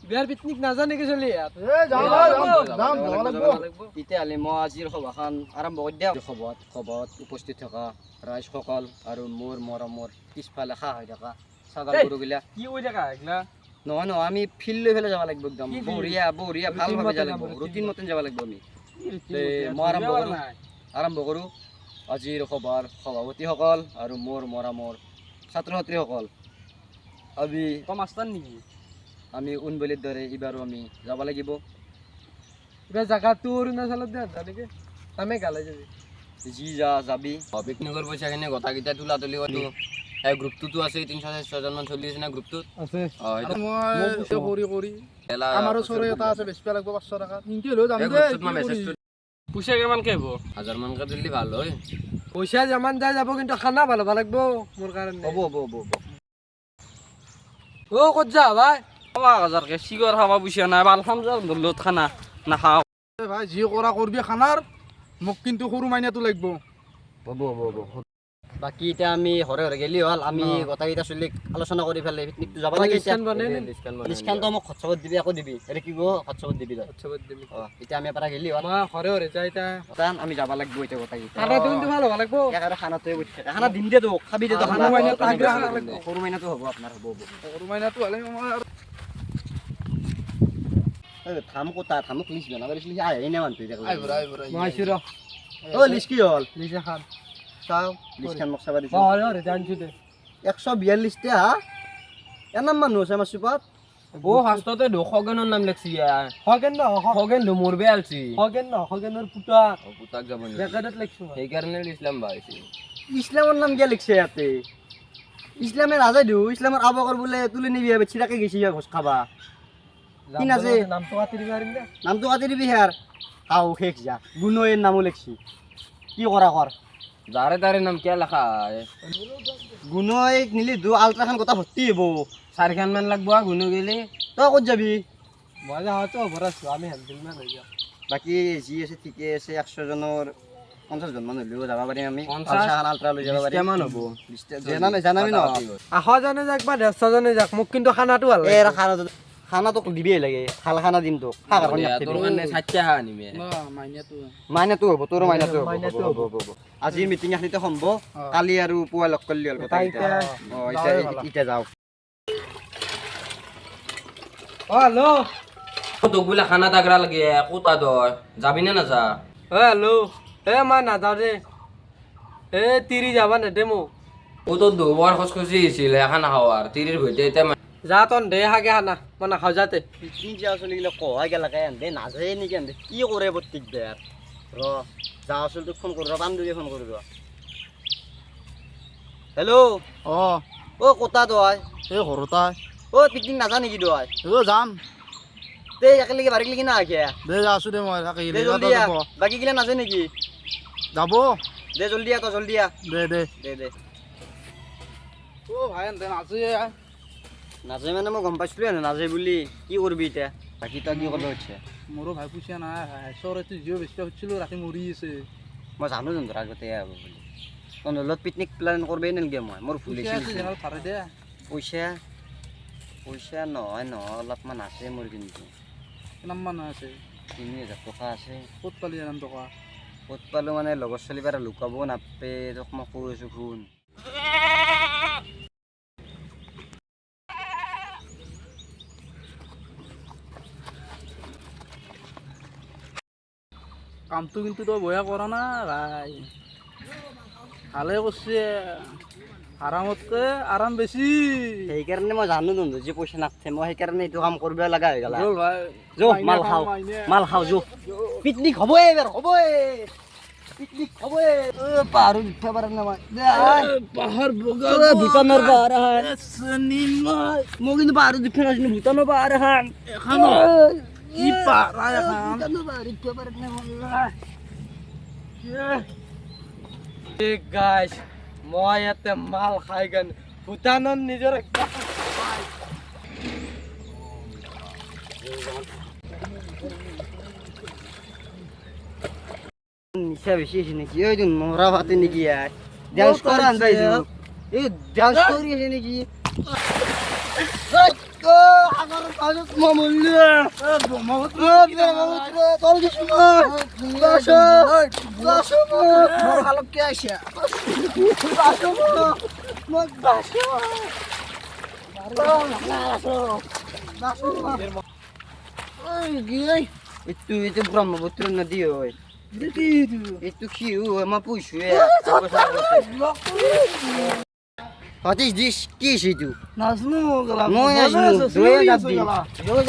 বিয়াৰ পিকনিক নাজানে কি চলি ইয়াত যাম তেতিয়াহ'লে মই আজিৰ সভাখন আৰম্ভ কৰি দিওঁ। সভাত উপস্থিত থকা ৰাইজসকল আৰু মোৰ মৰমৰ পিছফালে খা হৈ থকা ছাগল গৰুগিলা কি হৈ থাকা এইগিলা নহয় আমি ফিল্ড লৈ পেলাই যাব লাগিব একদম বঢ়িয়া ভালভাৱে যাব লাগিব ৰুটিন মতে যাব লাগিব আমি মই আৰম্ভ কৰোঁ আজিৰ সভাৰ সভাপতিসকল আৰু মোৰ মৰমৰ ছাত্ৰ ছাত্ৰীসকল আমি উনবলিৰ দৰে এইবাৰো আমি যাব লাগিব। এইবাৰ জাগাটো অৰুণাচলত নেকি আমি গালে যাবি যি যাবি পিকনিকৰ পইচাখিনি গোটাকেইটা তোলা-তুলি কৰোঁ। এই গ্ৰুপটোতো আছে 300-400জনমান চলি আছে না গ্ৰুপটোত আছে কৰি আমাৰো চৰে এটা আছে বেছি লাগব 500 টকা নিকি লৈ যাম দে পইচা কিমানকে হ'ব 1000 মানকে দিলে ভাল হয়। পইচা যিমান যায় যাব কিন্তু খানা ভাল হ'ব লাগিব মোৰ কাৰণে হ'ব ও ক'ত যা ভাই 1000কে চিগৰ খাবা পইচা নাই ভাল খাম যা দলত খানা নাখাওঁ ভাই যি কৰা কৰবি খানাৰ মোক কিন্তু সৰু মাইনাটো লাগিব। হ'ব বাকী এতিয়া আমি হৰে গেলি হ'ল আমি গোটেইকেইটা চলিক আলোচনা কৰি পেলাই পিকনিকটো যাব লাগে। লিষ্টখনটো মোক হোৱাটছআপত দিবি আকৌ দিবি এৰে কি হোৱাটছআপত দিবি এতিয়া আমি পৰা গেলি হ'ল হৰে যাই আমি যাব লাগিব এতিয়া গোটেইকেইটা খানাটো কিন্তু ভাল হ'ব লাগিব খানাটোৱে বুজি থাকে খানা দিম দে তো খাবি দে সৰু মাইনাটো হ'ব আপোনাৰ হ'ব সৰু মাইনাটো হ'লে থাম কোটা থামক লিষ্ট বনাব লিষ্ট আহে নে মানুহ মই আছো ৰ লিষ্ট কি হ'ল লিষ্ট এখন চাও লিষ্টখন মোক চাব দিছে হৰে জানছো দে 142 তে হা এনাম মানুহ আছে আমাৰ চুপাত ফাৰ্ষ্টতে খগেনৰ নাম লিখছি খগেন মৰবে আলছি খগেনৰ পুতাক যাব নি বেকাৰত লিখছো সেইকাৰণে ইছলাম ভাইছি ইছলামৰ নাম কিয় লিখছে ইয়াতে ইছলামে নাযায় দিও ইছলামৰ আবকৰ বোলে তুলি নিবি বেছিৰাকে গেছি ঘোষ খাবা কি নাছে নামটো কাটি দিবি হেয়াৰ হাও শেষ যা গুণয়ের নামও লিখছি কি করা কর দারে নাম কিয়া লেখা গুণয় নিলি দু আলট্রাখান কথা ভর্তি হব 4 খান মান লাগবো গুণ গেলে তই ক'ত যাবি মই যাও তো ভরাছো আমি হেলদিন মান হই যা বাকি জি আছে ঠিকে আছে 100 জনের 50 জন মান হইলেও যাব পারি আমি 50 আলট্রা লৈ যাব পারি কেমন হবো জানামি না আহা জানে যাক বা 150 জনে যাক মোক কিন্তু খানাটো ভাল লাগে এর খানা তো দিবই লাগে খালা খানা দিম তো খাগার কোন তোর কারণে 60 টাকা আনিবে না মাইনাটো হব তোর মাইনাটো হব আজি মিটিং আখনিতে সম্ভ কালি আৰু পুৱা লগ কৰলি হল কথা ইটা যাও হ্যালো তোক বোলে খানা তাগৰা লাগে কোতা দয় যাবি নে নাযা হ্যালো মই নাযাওঁ দে তিৰি যাবা নেদে মোক ও তো দুবাৰ খসখসি আছিল খানা খাৱাৰ তিৰিৰ ভইতে এতিয়া যা তন দে হাগে খানা মই নাখাওঁ যাতে পিকনিক যাও চলি গেলে কহাই গেলাকে এন্দে নাযায় নেকি এন্দে কি কৰে প্ৰত্যেক বেৰ ৰ যাও চল তোক ফোন কৰো বান্ধৱীয়ে ফোন কৰো হেল্ল' ও কোতা দয় এই ঘৰতা পিকনিক নাযা নেকি দয় যাম তে একেলগে বাৰীক লাগি না আগে দে যা আছো দে মই দে জলদি আ বাকি গিলা নাযায় নেকি যাব দে জলদি আ তো জলদি আ দে ভাই এনতে নাচে নাযায় মানে মই গম পাইছিলো নাযায় বুলি কি কৰবি এতিয়া বাকী তই কি কৰিব হচ্ছে মোৰো ভাই পুইছা নাই চৰতে জিও বেছি হচ্ছিল ৰাতি মৰি আছে মই জানো যোন আগতে হ'ব বুলি তহঁতৰ পিকনিক প্লেন কৰবেই নালাগে মই মোৰ ভুল পইচা নহয় অলপমান আছে মোৰ কিন্তু কিমান মান আছে 3000 টকা আছে ক'ত পালি ইমান টকা ক'ত পালো মানে লগৰ ছোৱালী পৰা লুকাব নাপে তোক মই কৈ আছো শুন কামটো কিন্তু তই বয়া কৰা না ভাই ভালে কৰিছে আৰামতকে আৰাম বেছি সেইকাৰণে মই জানো যোন যে পইচা নাথে মই সেইকাৰণে এইটো কাম কৰিব লগা হৈ গ'ল ভাই মাল খাওঁ যো পিকনিক হ'বই এবাৰ হ'বই পিকনিক হ'বই পাহাৰত উঠিব পাৰে না মই পাহাৰ বগা ভূটানৰ পাহাৰ মই কিন্তু পাহাৰত উঠিব নাছিলো ভূটানৰ পাহাৰ এখন কি পাহাৰ এখন ভূটানৰ পাহাৰ উঠিব পাৰে না গাইছ মই ইয়াতে মাল খাই গান ভূটানৰ নিজৰ নিচা বেছি আছে নেকি ওই নৰা ভাতে নেকি ইয়াৰ ডান্স কৰা আনবাই এই ডান্স কৰি আছে নেকি itu ব্রহ্মপুত্র নদী হয় itu kiu ama puxu Ateş diş ki itu. Nasıl mı? Não é, Ju. Dois